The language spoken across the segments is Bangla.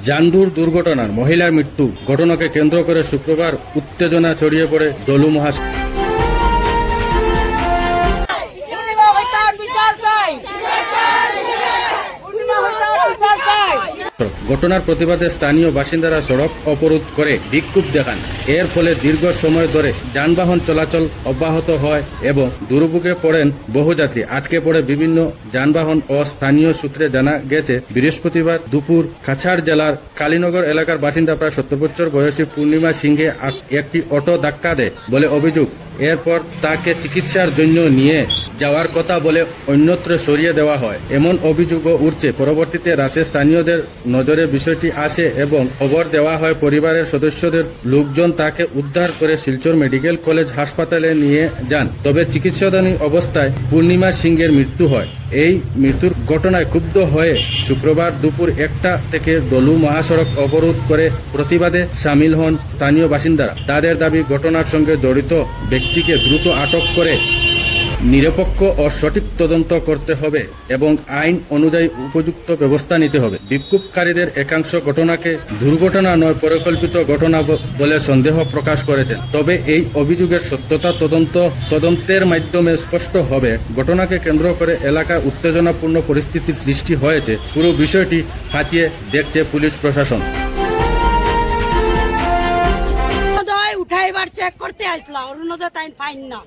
জান্দুর দুর্ঘটনার মহিলার মৃত্যু ঘটনাকে কেন্দ্র করে শুক্রবার উত্তেজনা ছড়িয়ে পড়ে ডলু মহাসড়ক। ঘটনার প্রতিবাদে স্থানীয় বাসিন্দারা সড়ক অবরোধ করে বিক্ষোভ দেখান। এর ফলে দীর্ঘ সময় ধরে যানবাহন চলাচল অব্যাহত হয় এবং দুর্ভোগে পড়েন বহুযাত্রী। আটকে পড়ে বিভিন্ন যানবাহন ও স্থানীয় সূত্রে জানা গেছে বৃহস্পতিবার দুপুর কাছাড় জেলার কালীনগর এলাকার বাসিন্দা প্রায় 70 বছর বয়সী পূর্ণিমা সিংহে একটি অটো ধাক্কা দেয় বলে অভিযোগ। এরপর তাকে চিকিৎসার জন্য নিয়ে যাওয়ার কথা বলে অন্যত্র সরিয়ে দেওয়া হয়, এমন অভিযোগও উঠছে। পরবর্তীতে রাতে স্থানীয়দের নজরে বিষয়টি আসে এবং খবর দেওয়া হয় পরিবারের সদস্যদের। লোকজন তাকে উদ্ধার করে শিলচর মেডিকেল কলেজ হাসপাতালে নিয়ে যান, তবে চিকিৎসাধীন অবস্থায় পূর্ণিমা সিংহের মৃত্যু হয়। এই মৃত্যুর ঘটনায় ক্ষুব্ধ হয়ে শুক্রবার দুপুর 1টা থেকে ডলু মহাসড়ক অবরোধ করে প্রতিবাদে সামিল হন স্থানীয় বাসিন্দারা। তাদের দাবি, ঘটনার সঙ্গে জড়িত ব্যক্তিকে দ্রুত আটক করে নিরপেক্ষ ও সঠিক তদন্ত করতে হবে এবং আইন অনুযায়ী উপযুক্ত ব্যবস্থা নিতে হবে। বিক্ষোভকারীদের একাংশ ঘটনাকে দুর্ঘটনা নয় পরিকল্পিত ঘটনা বলে সন্দেহ প্রকাশ করেছেন, তবে এই অভিযোগের সত্যতা তদন্তের মাধ্যমে স্পষ্ট হবে। ঘটনাকে কেন্দ্র করে এলাকায় উত্তেজনাপূর্ণ পরিস্থিতির সৃষ্টি হয়েছে। পুরো বিষয়টি খতিয়ে দেখছে পুলিশ প্রশাসন। উঠাইবার চেক করতে আসলা অরুণোদয় তাই ফাইন না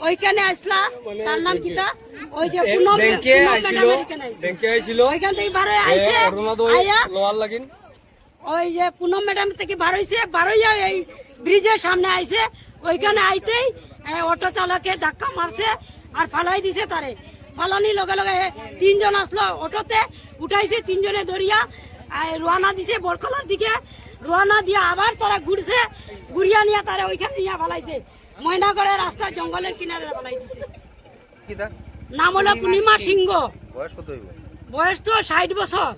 ওইখানে আসলা, তার নাম কি তা ওই যে ওইখান থেকে বার হয়ে ওই যে পুনম ম্যাডাম থেকে বার হইয়া এই ব্রিজের সামনে আইছে। ওইখানে আইতেই অটো চালকে ধাক্কা মারছে আর ফালাই দিছে। তারে ফালানি লগে লগে 3 জন আসলো অটোতে, উঠাইছে 3 জনে ধরিয়া রওনা দিছে বরকলার দিকে। রওনা দিয়ে আবার তারা ঘুরিয়া নিয়ে তারা ওইখানে নিয়ে ফালাইছে ময়নাগড়ের রাস্তা জঙ্গলের কিনারে ফালাই দিছে। নাম হলো পূর্ণিমা সিংহ, বয়স তো 60 বছর।